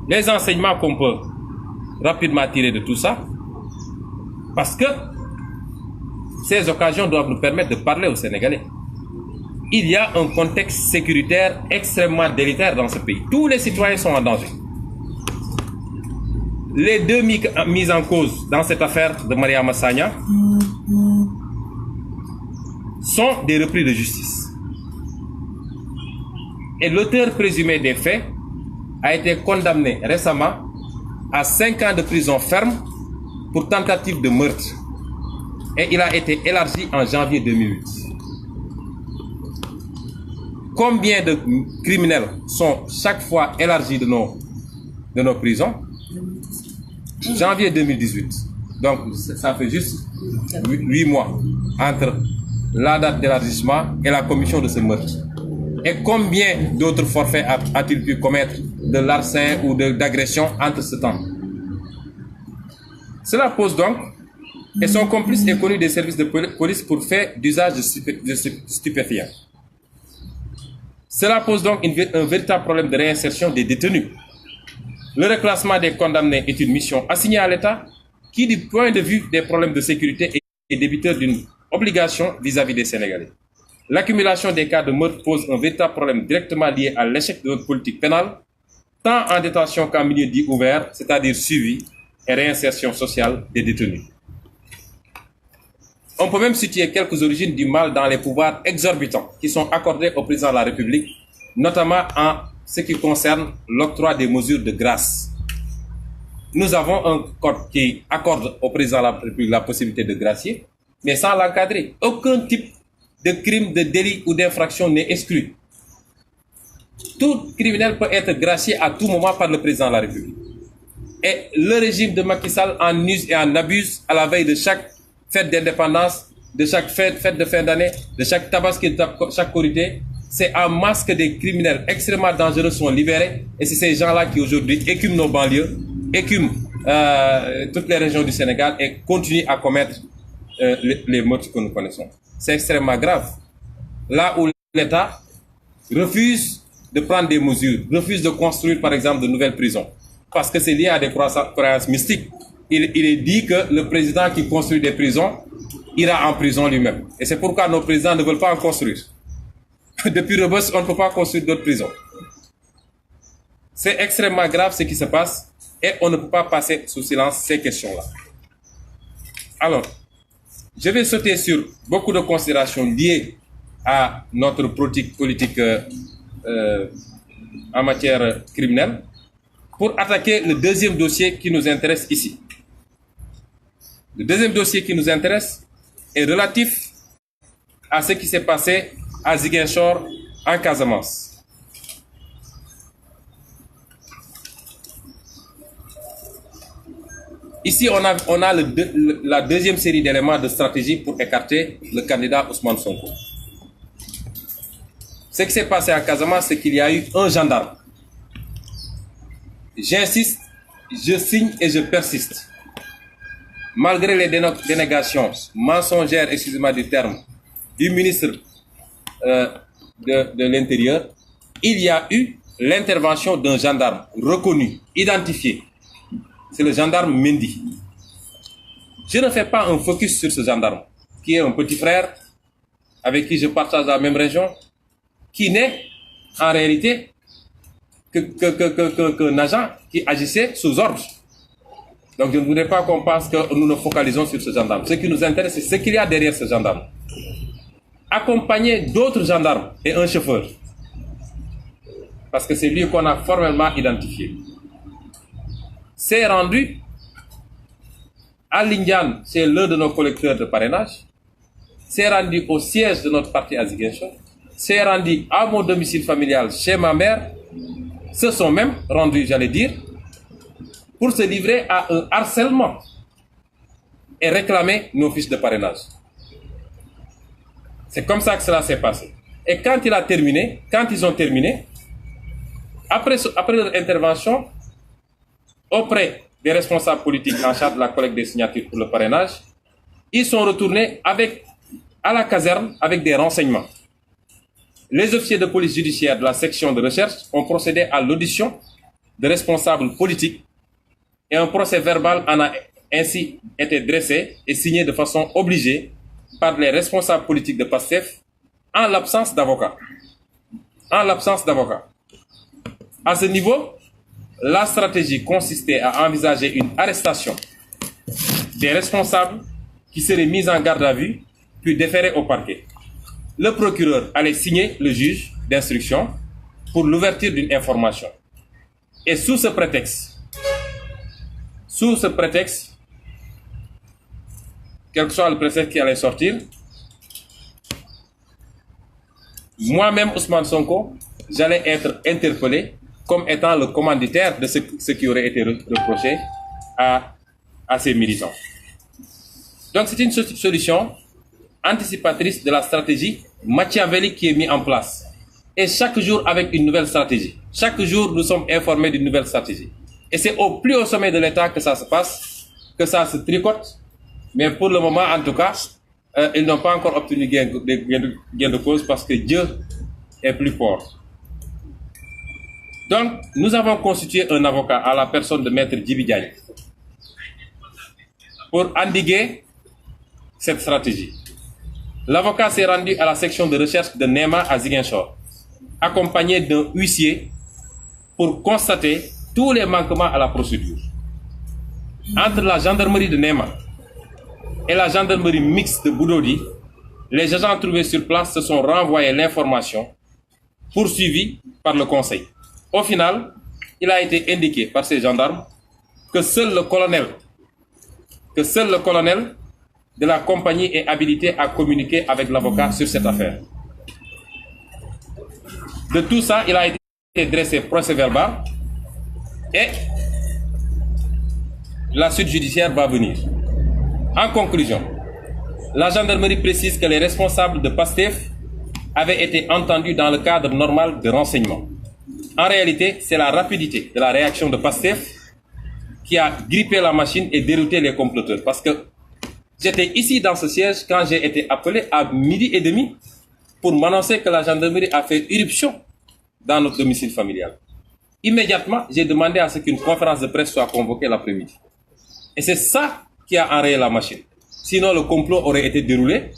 Les enseignements qu'on peut rapidement tirer de tout ça, parce que ces occasions doivent nous permettre de parler aux Sénégalais. Il y a un contexte sécuritaire extrêmement délétère dans ce pays. Tous les citoyens sont en danger. Les deux mises en cause dans cette affaire de Mariama Sagna sont des repris de justice. Et l'auteur présumé des faits a été condamné récemment à 5 ans de prison ferme pour tentative de meurtre. Et il a été élargi en janvier 2008. Combien de criminels sont chaque fois élargis de nos prisons? Janvier 2018. Donc, ça fait juste 8 mois entre la date d'élargissement et la commission de ce meurtre. Et combien d'autres forfaits a-t-il pu commettre de larcin ou d'agression entre ce temps? Cela pose donc, et son complice est connu des services de police pour faire d'usage de stupéfiants. Cela pose donc un véritable problème de réinsertion des détenus. Le reclassement des condamnés est une mission assignée à l'État qui, du point de vue des problèmes de sécurité, est débiteur d'une obligation vis-à-vis des Sénégalais. L'accumulation des cas de meurtre pose un véritable problème directement lié à l'échec de notre politique pénale, tant en détention qu'en milieu dit ouvert, c'est-à-dire suivi et réinsertion sociale des détenus. On peut même situer quelques origines du mal dans les pouvoirs exorbitants qui sont accordés au président de la République, notamment en ce qui concerne l'octroi des mesures de grâce. Nous avons un code qui accorde au président de la République la possibilité de gracier, mais sans l'encadrer. Aucun type de crime, de délit ou d'infraction n'est exclu. Tout criminel peut être gracié à tout moment par le président de la République. Et le régime de Macky Sall en use et en abuse à la veille de chaque fête d'indépendance, de chaque fête de fin d'année, de chaque tabaski, de chaque Korité. C'est en masse que des criminels extrêmement dangereux sont libérés. Et c'est ces gens-là qui aujourd'hui écument nos banlieues, écument toutes les régions du Sénégal et continuent à commettre les meurtres que nous connaissons. C'est extrêmement grave. Là où l'État refuse de prendre des mesures, refuse de construire par exemple de nouvelles prisons, parce que c'est lié à des croyances mystiques. Il est dit que le président qui construit des prisons ira en prison lui-même. Et c'est pourquoi nos présidents ne veulent pas en construire. Depuis Rebeuss, on ne peut pas construire d'autres prisons. C'est extrêmement grave ce qui se passe et on ne peut pas passer sous silence ces questions-là. Alors, je vais sauter sur beaucoup de considérations liées à notre politique en matière criminelle pour attaquer le deuxième dossier qui nous intéresse ici. Le deuxième dossier qui nous intéresse est relatif à ce qui s'est passé à Ziguinchor, en Casamance. Ici, on a la deuxième série d'éléments de stratégie pour écarter le candidat Ousmane Sonko. Ce qui s'est passé à Casamance, c'est qu'il y a eu un gendarme. J'insiste, je signe et je persiste. Malgré les dénégations mensongères, excusez-moi du terme, du ministre de l'Intérieur, il y a eu l'intervention d'un gendarme reconnu, identifié. C'est le gendarme Mendy. Je ne fais pas un focus sur ce gendarme, qui est un petit frère, avec qui je partage la même région, qui n'est en réalité qu'un agent qui agissait sous ordre. Donc je ne voudrais pas qu'on pense que nous nous focalisons sur ce gendarme. Ce qui nous intéresse, c'est ce qu'il y a derrière ce gendarme. Accompagné d'autres gendarmes et un chauffeur. Parce que c'est lui qu'on a formellement identifié. C'est rendu à Lindiane, c'est l'un de nos collecteurs de parrainage. C'est rendu au siège de notre parti à Ziguinchor. C'est rendu à mon domicile familial chez ma mère. Se sont même rendus, j'allais dire, pour se livrer à un harcèlement et réclamer nos fiches de parrainage. C'est comme ça que cela s'est passé. Et quand ils ont terminé, après leur intervention, auprès des responsables politiques en charge de la collecte des signatures pour le parrainage, ils sont retournés à la caserne avec des renseignements. Les officiers de police judiciaire de la section de recherche ont procédé à l'audition de responsables politiques et un procès verbal en a ainsi été dressé et signé de façon obligée par les responsables politiques de PASTEF en l'absence d'avocats. En l'absence d'avocats. À ce niveau, la stratégie consistait à envisager une arrestation des responsables qui seraient mis en garde à vue puis déférés au parquet. Le procureur allait signer le juge d'instruction pour l'ouverture d'une information. Et sous ce prétexte, quel que soit le prétexte qui allait sortir, moi-même, Ousmane Sonko, j'allais être interpellé comme étant le commanditaire de ce qui aurait été reproché à ces militants. Donc c'est une solution anticipatrice de la stratégie machiavélique qui est mise en place. Et chaque jour avec une nouvelle stratégie. Chaque jour, nous sommes informés d'une nouvelle stratégie. Et c'est au plus haut sommet de l'État que ça se passe, que ça se tricote. Mais pour le moment, en tout cas, ils n'ont pas encore obtenu gain de cause parce que Dieu est plus fort. Donc, nous avons constitué un avocat à la personne de Maître Djibi Diagne pour endiguer cette stratégie. L'avocat s'est rendu à la section de recherche de NEMA à Ziguinchor, accompagné d'un huissier pour constater tous les manquements à la procédure. Entre la gendarmerie de NEMA et la gendarmerie mixte de Boudodi, les agents trouvés sur place se sont renvoyés l'information poursuivie par le conseil. Au final, il a été indiqué par ces gendarmes que seul le colonel de la compagnie est habilité à communiquer avec l'avocat sur cette affaire. De tout ça, il a été dressé procès verbal et la suite judiciaire va venir. En conclusion, la gendarmerie précise que les responsables de PASTEF avaient été entendus dans le cadre normal de renseignement. En réalité, c'est la rapidité de la réaction de PASTEF qui a grippé la machine et dérouté les comploteurs. Parce que j'étais ici dans ce siège quand j'ai été appelé à 12h30 pour m'annoncer que la gendarmerie a fait irruption dans notre domicile familial. Immédiatement, j'ai demandé à ce qu'une conférence de presse soit convoquée l'après-midi. Et c'est ça qui a enrayé la machine. Sinon, le complot aurait été déroulé.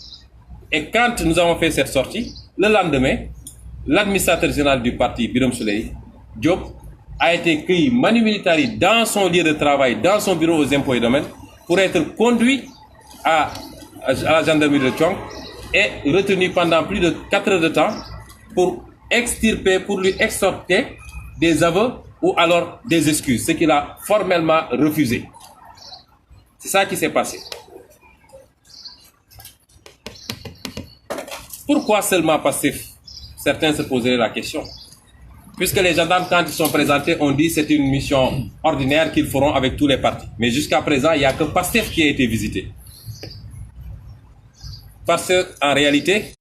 Et quand nous avons fait cette sortie, le lendemain, l'administrateur général du parti, Birame Souleye Diop, a été cueilli manu militari dans son lieu de travail, dans son bureau aux impôts et domaines, pour être conduit à la gendarmerie de Tchong et retenu pendant plus de 4 heures de temps pour extirper, pour lui extorquer des aveux ou alors des excuses, ce qu'il a formellement refusé. C'est ça qui s'est passé. Pourquoi seulement PASTEF? Certains se poseraient la question. Puisque les gendarmes, quand ils sont présentés, ont dit que c'est une mission ordinaire qu'ils feront avec tous les partis. Mais jusqu'à présent, il n'y a que PASTEF qui a été visité. Parce qu'en réalité,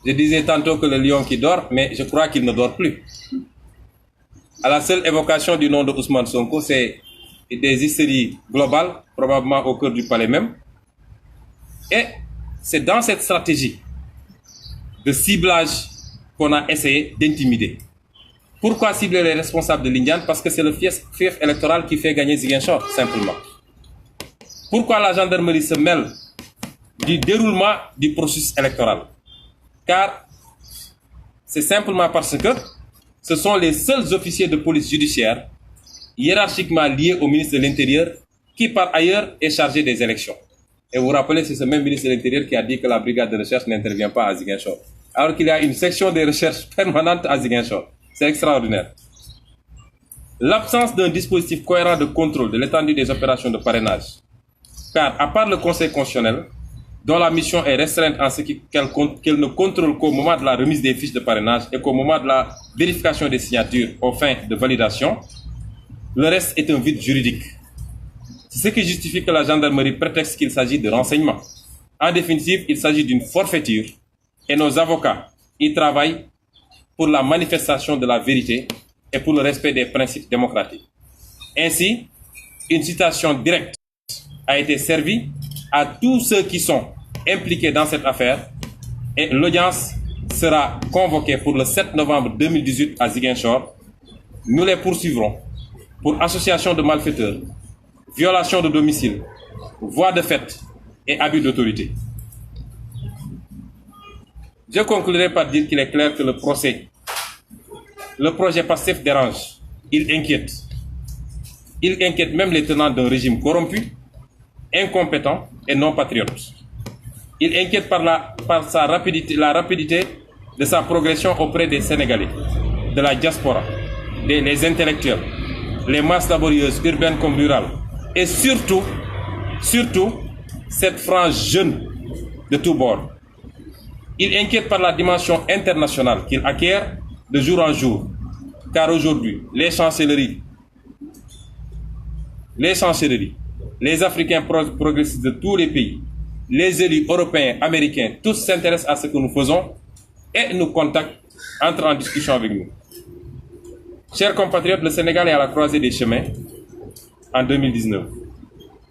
je disais tantôt que le lion qui dort, mais je crois qu'il ne dort plus. À la seule évocation du nom de Ousmane Sonko, c'est des hystéries globales, probablement au cœur du palais même. Et c'est dans cette stratégie de ciblage qu'on a essayé d'intimider. Pourquoi cibler les responsables de l'Indiane? Parce que c'est le fief électoral qui fait gagner Ziguinchor, simplement. Pourquoi la gendarmerie se mêle du déroulement du processus électoral? Car c'est simplement parce que ce sont les seuls officiers de police judiciaire hiérarchiquement liés au ministre de l'Intérieur qui par ailleurs est chargé des élections. Et vous vous rappelez, c'est ce même ministre de l'Intérieur qui a dit que la brigade de recherche n'intervient pas à Ziguinchor. Alors qu'il y a une section de recherche permanente à Ziguinchor. C'est extraordinaire. L'absence d'un dispositif cohérent de contrôle de l'étendue des opérations de parrainage. Car à part le Conseil constitutionnel, dont la mission est restreinte en ce qu'elle ne contrôle qu'au moment de la remise des fiches de parrainage et qu'au moment de la vérification des signatures aux fins de validation, le reste est un vide juridique. C'est ce qui justifie que la gendarmerie prétexte qu'il s'agit de renseignements. En définitive, il s'agit d'une forfaiture et nos avocats y travaillent pour la manifestation de la vérité et pour le respect des principes démocratiques. Ainsi, une citation directe a été servie à tous ceux qui sont impliqués dans cette affaire et l'audience sera convoquée pour le 7 novembre 2018 à Ziguinchor nous les poursuivrons pour association de malfaiteurs, violation de domicile, voie de fait et abus d'autorité. Je conclurai par dire qu'il est clair que le projet PASTEF dérange, il inquiète. Il inquiète même les tenants d'un régime corrompu, incompétent et non patriote. Il inquiète par la rapidité de sa progression auprès des Sénégalais, de la diaspora, les intellectuels, les masses laborieuses, urbaines comme rurales, et surtout, cette frange jeune de tous bords. Il inquiète par la dimension internationale qu'il acquiert de jour en jour, car aujourd'hui, les chancelleries, les Africains progressistes de tous les pays, les élus européens, américains, tous s'intéressent à ce que nous faisons et nous contactent, entrent en discussion avec nous. Chers compatriotes, le Sénégal est à la croisée des chemins en 2019.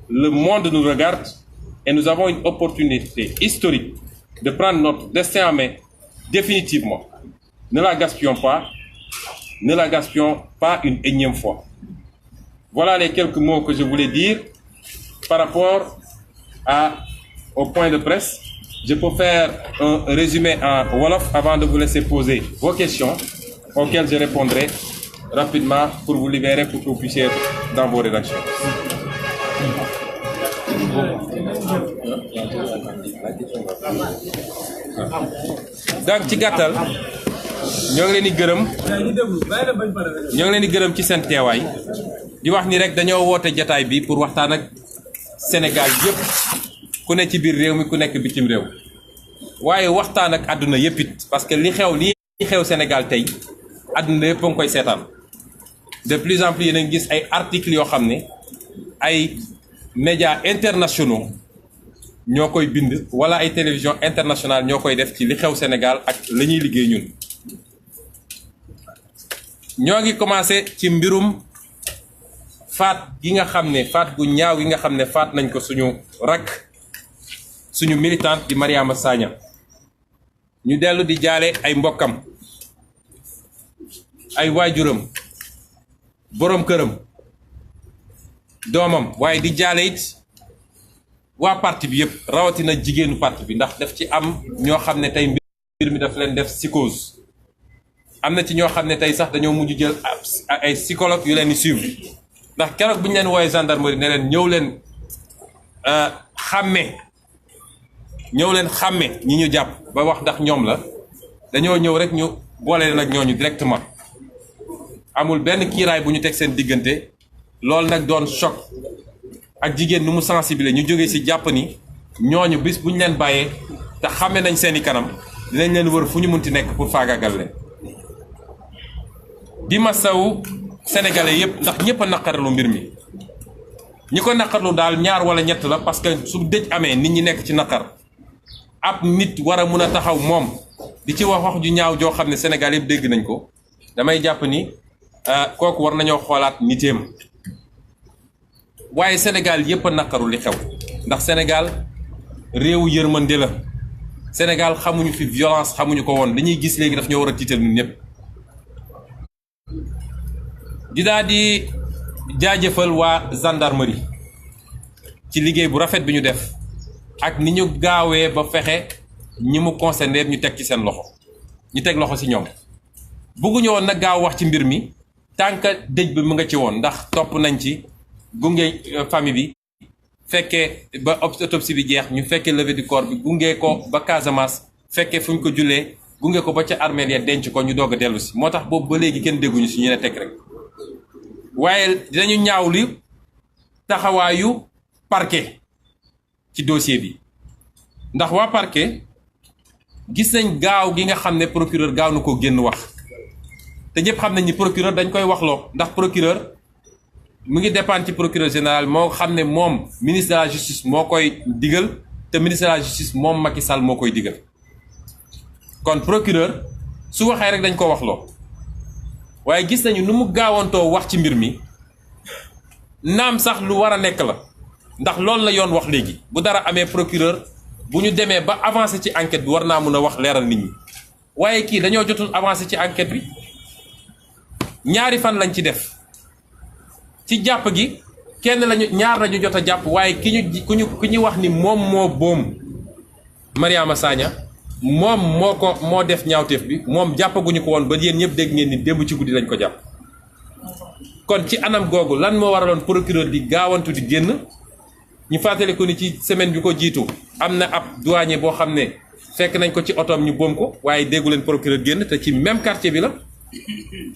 Le monde nous regarde et nous avons une opportunité historique de prendre notre destin en main définitivement. Ne la gaspillons pas une énième fois. Voilà les quelques mots que je voulais dire par rapport au point de presse. Je peux faire un résumé en Wolof avant de vous laisser poser vos questions auxquelles je répondrai rapidement pour vous libérer pour que vous puissiez être dans vos rédactions. Donc ci gàttal ñoo ngi leen di gërëm ci seen teewaay di wax ni rek dañoo woote jataay bi pour waxtaan ak Sénégal yëpp ku ne ci biir réew mi ku nekk bitim réew waaye waxtaan ak àdduna yëpp it parce que li xew Sénégal tey àdduna yëpp a ngi koy seetaan de plus en plus yéen a ngi gis ay articles yoo xam ne ay médias internationaux ñoo koy bind wala ay télévision internationale ñoo koy def ci li xew Sénégal ak la ñuy liggéey ñun. ñoo ngi commencé ci mbirum faat gi nga xam ne faat gu ñaaw gi nga xam ne faat nañ ko suñu rakk suñu militante di Mariama Sagna ñu dellu di jaale ay mbokkam ay waajuram boroom këram doomam waaye di jaale it waa parti bi yëpp rawatina jigéenu parti bi ndax daf ci am ñoo xam ne tey mbir mi daf leen def psychose am na ci ñoo xam ne tey sax dañoo mujj jël ay psychologue yu leen di suivre ndax keroog bi ñu leen wooyee gendarmerie ne leen ñëw leen xàmme ñi ñu jàpp ba wax ndax ñoom la dañoo ñëw rek ñu boole leen ak ñooñu directement amul benn kiiraay bu ñu teg seen diggante loolu nag doon choc ak jigéen nu mu sensibiliser ñu jógee ci jàpp ni ñooñu bis bu ñu leen bàyyee te xàmme nañ seeni kanam dinañ leen wër fu ñu munti nekk pour faagaagal leen di masawu sénégalais yëpp ndax ñëpp a naqarlu mbir mi ñi ko naqarlu daal ñaar wala ñett la parce que su dëj amee nit ñi nekk ci naqar ab nit war a mun a taxaw moom di ci wax ju ñaaw joo xam ne Sénégal yëpp dégg nañ ko damay jàpp ni kooku war nañoo xoolaat niteem waaye Sénégal yëpp a naqaru li xew ndax Sénégal réewu yërmande la Sénégal xamuñu fi violence xamuñu ko woon dañuy gis léegi daf ñoo war a tiital ñun ñëpp di daal di jaajëfal waa gendarmerie ci liggéey bu rafet bi ñu def ak ni ñu gaawee ba fexe ñi mu concerné ñu teg ci seen loxo ñu teg loxo ci ñoom bëgguñu woon nag gaaw wax ci mbir mi tant que dëj bi mu nga ci woon ndax topp nañ ci gunge famille bi fekkee ba autopsie bi jeex ñu fekkee levée du corps bi gunge ko ba Casamance fekkee fu ñu ko jullee gunge ko ba ca armeel ya denc ko ñu doog a dellu si moo tax boobu ba léegi kenn dégguñu si ñu ne teg rek waaye dinañu ñaawli taxawaayu parquet ci dossier bi ndax waa parquet gis nañ gaaw gi nga xam ne procureur gaaw na ko génn wax te ñëpp xam nañ ni procureur dañ koy waxloo ndax procureur mu ngi dépendre ci procureur général moo xam ne moom ministre de la justice moo koy digal te ministre de la justice moom Macky Sall moo koy digal kon procureur su waxee rek dañ ko waxloo waaye gis nañu nu mu gaawantoo wax ci mbir mi naam sax lu war a nekk la ndax loolu la yoon wax léegi bu dara amee procureur bu ñu demee ba avancé ci enquête bi war naa mun a wax leeral nit ñi waaye kii dañoo jotul avancé ci enquête bi ñaari fan lañ ci def ci jàpp gi kenn ñaar lañu jot a jàpp waaye ki ñu wax ni moom moo boom Mariama Sagna moom moo def ñaawteef bi moom jàppaguñu ko woon ba yéen ñëpp dégg ngeen ni démb ci guddi lañ ko jàpp. kon ci anam googu lan moo waraloon procureur di gaawantu di génn ñu fàttali ko ni ci semaine bi ko jiitu am na ab douanier boo xam ne fekk nañ ko ci otoom ñu boom ko waaye déggu leen procureur génn te ci même quartier bi la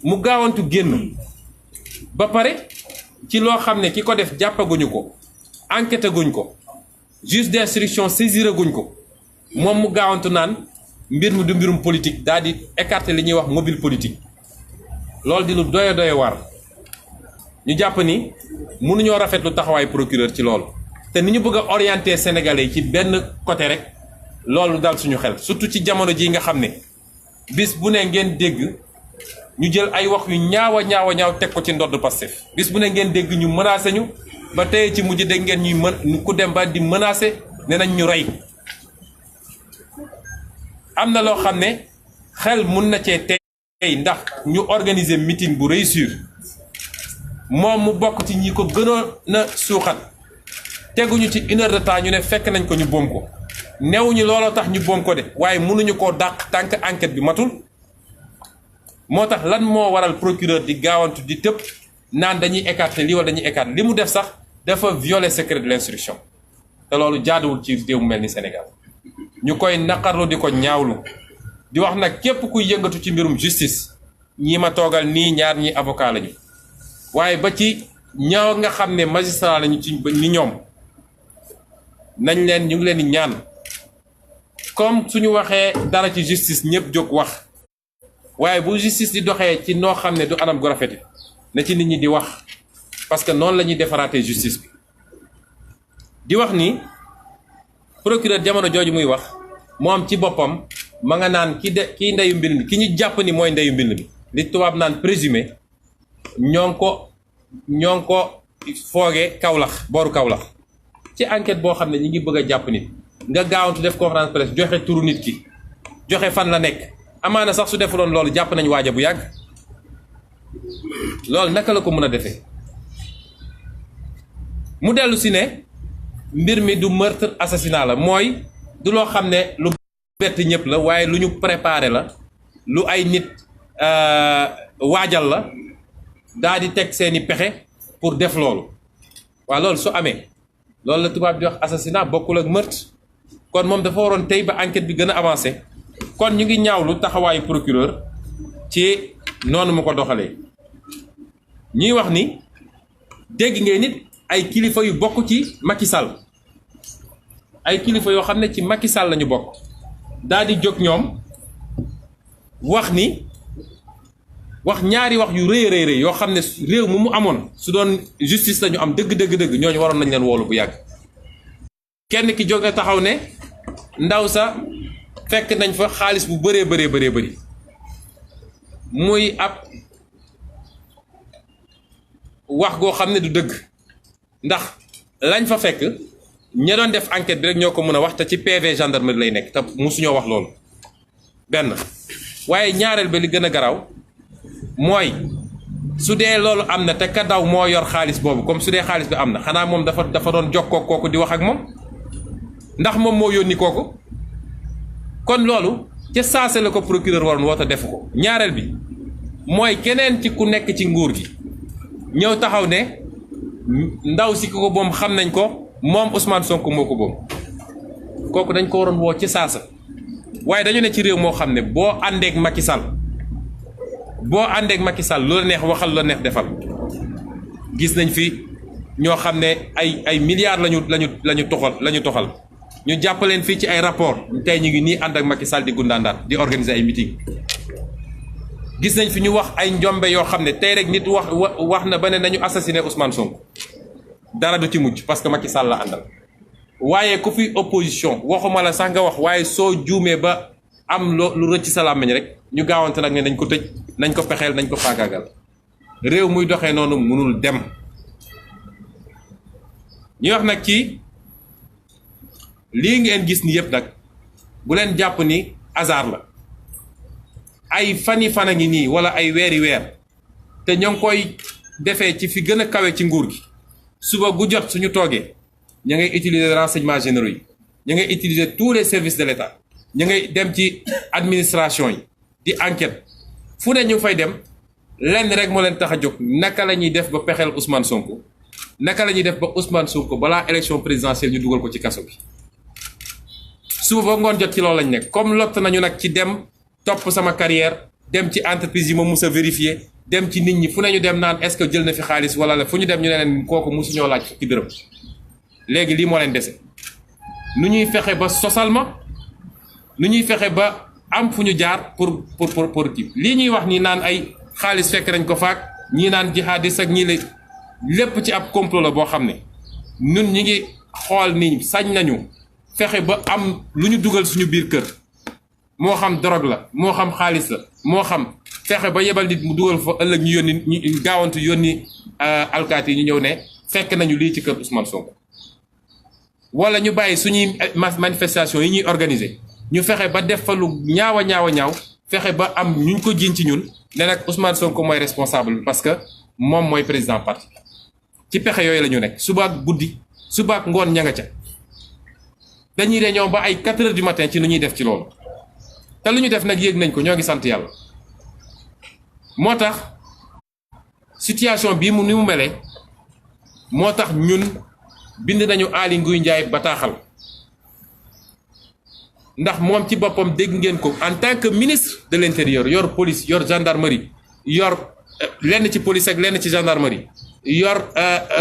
mu gaawantu génn ba pare ci loo xam ne ki ko def jàppaguñu ko enquête guñ ko juge d'instruction saisiraguñ ko moom mu gaawantu naan mbir mi du mbirum politique daal di écarter li ñuy wax mobile politique loolu di lu doye war ñu jàpp ni mënuñoo rafetlu taxawaayu procureur ci loolu te ni ñu bëgg a orienter sénégalais yi ci benn côté rek loolu dal suñu xel surtout ci jamono ji nga xam ne bis bu ne ngeen dégg ñu jël ay wax yu ñaaw teg ko ci ndodd Pastef bis bu ne ngeen dégg ñu menacé ñu ba tey ci mujj dégg ngeen ñuy ku dem ba di menacé ne nañ ñu rey am na loo xam ne xel mun na cee tey ndax ñu organiser meeting bu réussir moom mu bokk ci ñi ko gënoon na suuxat teguñu ci 1 heure de temps ñu ne fekk nañ ko ñu boom ko newuñu looloo tax ñu boom ko de waaye mënuñu koo dàq tànk enquête bi matul moo tax lan moo waral procureur di gaawantu di tëb naan dañuy écarter lii wala dañuy écarter li mu def sax dafa violer secret de l'instruction te loolu jaaduwul ci réew mu mel ni Sénégal ñu koy naqarlu di ko ñaawlu di wax nag képp kuy yëngatu ci mbirum justice ñii ma toogal nii ñaar ñi avocat lañu waaye ba ci ñaaw nga xam ne magistrat lañu ci ni ñoom ñu ngi leen di ñaan comme suñu waxee dara ci justice ñëpp jóg wax waaye bu justice di doxee ci noo xam ne du anam gu rafeti na ci nit ñi di wax parce que noonu la ñuy defaraatee justice bi di wax ni procureur jamono jooju muy wax moom ci boppam ma nga naan kii ndeyu mbind mi ki ñu jàpp ni mooy ndeyu mbind mi li tubaab naan présumé ñoo ngi ko fooge Kaolack booru Kaolack ci enquête boo xam ne ñi ngi bëgg a jàpp nit nga gaawantu def conférence presse joxe turu nit ki joxe fan la nekk amaana sax su defuloon loolu jàpp nañ waaja bu yàgg loolu naka la ko mën a defee mu dellu si ne mbir mi du meurtre assassinat la mooy du loo xam ne lu bett ñëpp la waaye lu ñu préparé la lu ay nit waajal la daa di teg seeni pexe pour def loolu waaw loolu su amee loolu la tubaab di wax assassinat bokkul ak meurtre kon moom dafa waroon tey ba enquête bi gën a avancé kon ñu ngi ñaawlu taxawaayu procureur ci noonu mu ko doxalee ñuy wax ni dégg ngeen nit ay kilifa yu bokk ci Macky Sall ay kilifa yoo xam ne ci Macky Sall lañu bokk daal di jóg ñoom wax ñaari wax yu rëy yoo xam ne réew mu amoon su doon justice lañu am dëgg ñooñu waroon nañ leen woolu bu yàgg kenn ki jóg na taxaw ne ndaw sa fekk nañ fa xaalis bu bëree muy ab wax goo xam ne du dëgg ndax lañ fa fekk ña doon def enquête bi rek ñoo ko mën a wax te ci PV gendarmerie lay nekk te musuñoo wax loolu benn waaye ñaareel ba li gën a garaaw mooy su dee loolu am na te ka daw moo yor xaalis boobu comme su dee xaalis bi am na xanaa moom dafa doon jokkoo kooku di wax ak moom ndax moom moo yónni kooku kon loolu ca saase la ko procureur waroon woote defu ko ñaareel bi mooy keneen ci ku nekk ci nguur gi ñëw taxaw ne ndaw si ko boom xam nañ ko moom Ousmane Sonko moo ko boom kooku dañ ko waroon woo ci saasa waaye dañu ne ci réew moo xam ne boo àndeek Macky Sall lu la neex waxal lu la neex defal gis nañ fi ñoo xam ne ay milliards lañu toxal ñu jàppaleen fii ci ay rapport tey ñu ngi nii ànd ak Macky Sall di gundaandaat di organiser ay meeting gis nañ fi ñu wax ay njombe yoo xam ne tey rek nit wax na ba ne nañu assassiné Ousmane Sonko dara du ci mujj parce que Macky Sall la àndal waaye ku fi opposition waxuma la sax nga wax waaye soo juumee ba am lu rëcc sa làmmiñ rek ñu gaawante nag ne nañ ko tëj nañ ko pexeel nañ ko faagaagal réew muy doxee noonu mënul dem ñuy wax nag ci lii ngeen gis ni yëpp nag bu leen jàpp ni hasard la ay fani fan a ngi nii wala ay weeri weer te ñoo ngi koy defee ci fi gën a kawe ci nguur gi suba gu jot suñu toogee ñu ngay utiliser renseignements généraux yi ñu ngay utiliser tous les services de l'État ñu ngay dem ci administration yi di enquête fu ne ñu fay dem lenn rek moo leen tax a jóg naka la ñuy def ba pexeel Ousmane Sonko naka la ñuy def ba Ousmane Sonko balaa élection présidentielle ñu dugal ko ci kaso bi suba ba ngoon jot ci loolu lañ nekk comme lott nañu nag ci dem topp sama carrière dem ci entreprise yi ma mus a vérifier dem ci nit ñi fu ne ñu dem naan est-ce que jël na fi xaalis wala la fu ñu dem ñu ne leen kooku musuñoo laaj fukki dërëm léegi lii moo leen dese nu ñuy fexe ba sosal ma nu ñuy fexe ba am fu ñu jaar pour kii lii ñuy wax nii naan ay xaalis fekk nañ ko faak ñii naan jihadiste ak ñii la lépp ci ab complot la boo xam ne ñun ñi ngi xool ni sañ nañu fexe ba am lu ñu dugal suñu biir kër moo xam drogue la moo xam xaalis la moo xam fexe ba yebal nit mu dugal fa ëllëg ñu yónni ñu gaawantu yónni alkaati yi ñu ñëw ne fekk nañu lii ci kër Ousmane Sonko wala ñu bàyyi suñuy manifestation yi ñuy organiser ñu fexe ba def fa lu ñaaw a ñaaw fexe ba am ñu ko jiiñ ci ñun ne nag Ousmane Sonko mooy responsable bi parce que moom mooy président parti ci pexe yooyu la ñu nekk suba ak guddi suba ak ngoon ña nga ca dañuy réunion ba ay 4 heures du matin ci lu ñuy def ci loolu te lu ñu def nag yéeg nañ ko ñoo ngi sant yàlla moo tax situation bii ni mu melee moo tax ñun bind nañu Aly Ngouille Ndiaye bataaxal ndax moom ci boppam dégg ngeen ko en tant que ministre de l'intérieur yor police yor gendarmerie yor lenn ci police ak lenn ci gendarmerie yor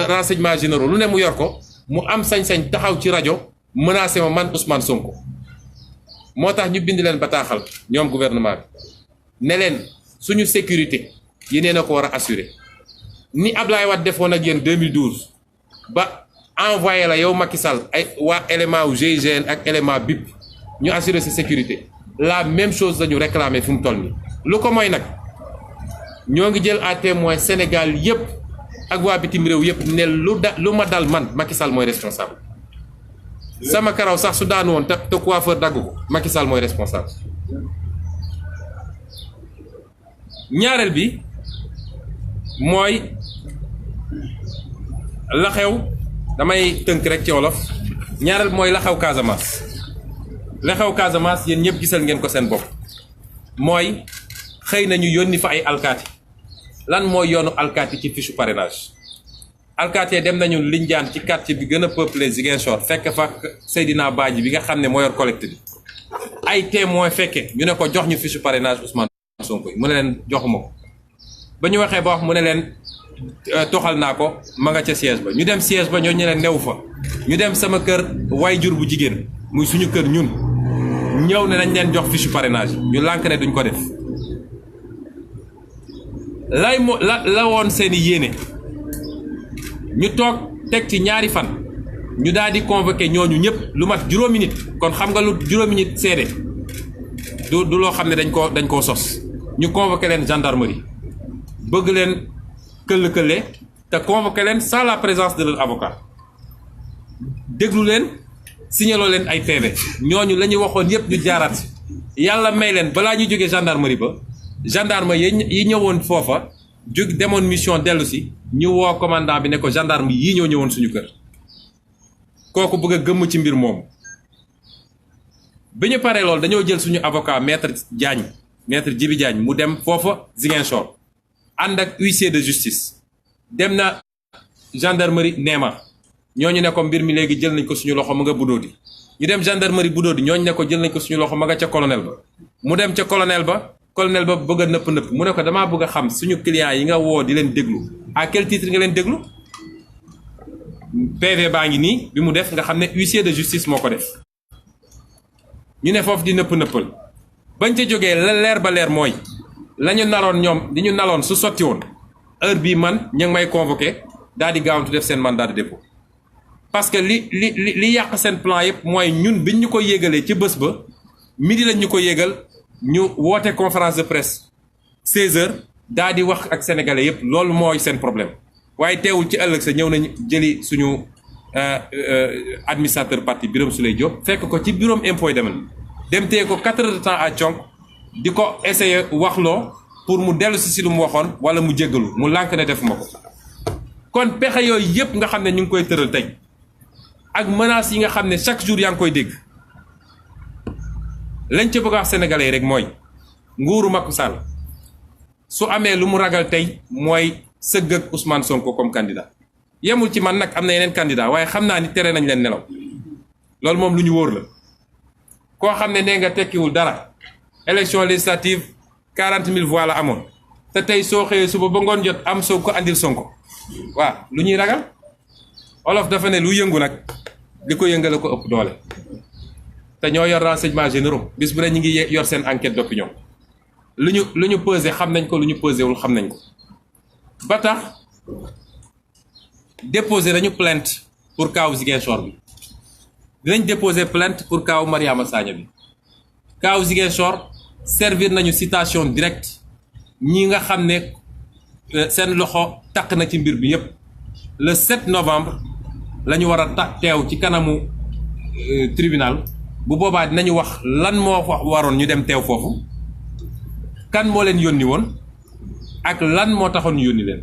renseignements généraux lu ne mu yor ko mu am sañ-sañ taxaw ci rajo menacé ma man Ousmane Sonko moo tax ñu bind leen bataaxal ñoom gouvernement bi ne leen suñu sécurité yéen a ko war a assurer ni Ablaye Wade defoon ak yéen 2012 ba envoyé la yow Macky Sall ay waa élément wu GIGN ak élément BIP ñu assurer sa sécurité la même chose lañu réclamer fi mu toll nii lu ko mooy nag ñoo ngi jël à témoin Sénégal yépp ak waa bitim réew yépp ne lu ma dal man Macky Sall mooy responsable sama karaw sax su daan woon te coiffeur dagg ko Macky Sall mooy responsable ñaareel bi mooy la xew damay tënk rek ci wolof ñaareel mooy la xew Casamance la xew Casamance yéen ñëpp gisal ngeen ko seen bopp mooy xëy nañu yónni fa ay alkaati lan mooy yoonu alkaati ci fiche parrainage alkaati dem nañu Lindiane ci quartier bi gën a peuplé Ziguinchor fekk fa Seydina Badji bi nga xam ne moo yor collecte bi ay témoin fekke ñu ne ko jox ñu fiche parrainage Ousmane Sonko yi mu ne leen joxuma ko ba ñu waxee ba wax mu ne leen toxal naa ko ma nga ca siège ba ñu dem siège ba ñoo ñu leen new fa ñu dem sama kër waajur bu jigéen muy suñu kër ñun ñëw ne nañ leen jox fiche parrainage ñu lànk ne duñ ko def la woon seeni yéene ñu toog teg ci ñaari fan ñu daal di convoqué ñooñu ñëpp lu mat juróomi nit kon xam nga lu juróomi nit seede du loo xam ne dañ koo sos ñu convoqué leen gendarmerie bëgg leen këll-këlle te convoqué leen sans la présence de leur avocat déglu leen signaloo leen ay PV ñooñu la ñuy waxoon yëpp ñu jaaraat yàlla may leen balaa ñu jógee gendarmerie ba gendarme yi ñëwoon foofa jóg demoon mission dellu si ñu woo commandant bi ne ko gendarme yii ñoo ñëwoon suñu kër kooku bëgg a gëmm ci mbir moomu bi ñu paree loolu dañoo jël suñu avocat maître Djibi Diagne mu dem foofa Ziguinchor ànd ak huissier de justice dem na gendarmerie Néma ñooñu ne ko mbir mi léegi jël nañ ko suñu loxo mu nga Budodi ñu dem gendarmerie Budodi ñooñu ne ko jël nañ ko suñu loxo ma nga ca colonel ba mu dem ca colonel ba bëgg a nëpp mu ne ko damaa bëgg a xam suñu clients yi nga woo di leen déglu à quel titre nga leen déglu PV baa ngi nii bi mu def nga xam ne huissier de justice moo ko def ñu ne foofu di nëppal bañ ca jógee la leer ba leer mooy la ñu naroon ñoom di ñu naloon su sotti woon heure bii man ñu ngi may convoqué daal di gaawantu def seen mandat de dépôt parce que li yàq seen plan yëpp mooy ñun biñ ñu ko yégalee ci bés ba midi lañ ñu ko yégal ñu woote conférence de presse 16h daal di wax ak sénégalais yëpp loolu mooy seen problème waaye teewul ci ëllëg sa ñëw nañu jëli suñu administrateur parti Birame Souleye Diop fekk ko ci bureau impôt domaine dem téye ko 4 heures de temps à conk di ko essayer waxloo pour mu dellu si lu mu waxoon wala mu jéggalu mu lànk ne defuma ko. kon pexe yooyu yëpp nga xam ne ñu ngi koy tëral tey ak menaces yi nga xam ne chaque jour yaa ngi koy dégg lañ ca bëgg a wax sénégalais yi rek mooy nguuru Macky Sall su amee lu mu ragal tey mooy sëgg ak Ousmane Sonko comme candidat. yemul ci man nag am na yeneen candidat waaye xam naa ni tere nañ leen nelaw loolu moom lu ñu wóor la koo xam ne nee nga tekkiwul dara élection législative 40 000 voix la amoon te tey soo xëyee suba ba ngoon jot am soo ko andil Sonko waaw lu ñuy ragal olof dafa ne lu yëngu nag li ko yëngale ko ëpp doole te ñoo yor renseignements généraux bis bu ne ñu ngi yor seen enquête d'opinion lu ñu pesé xam nañ ko lu ñu pesé wul xam nañ ko ba tax déposer nañu plainte pour kaaw Ziguinchor bi dinañ déposer plainte pour kaaw Mariama Sagna bi kaaw Ziguinchor servir nañu citation directe ñi nga xam ne seen loxo takk na ci mbir bi yépp le 7 novembre la ñu war a teew ci kanamu tribunal bu boobaa dinañu wax lan moo waroon ñu dem teew foofu kan moo leen yónni woon ak lan moo taxoon ñu yónni leen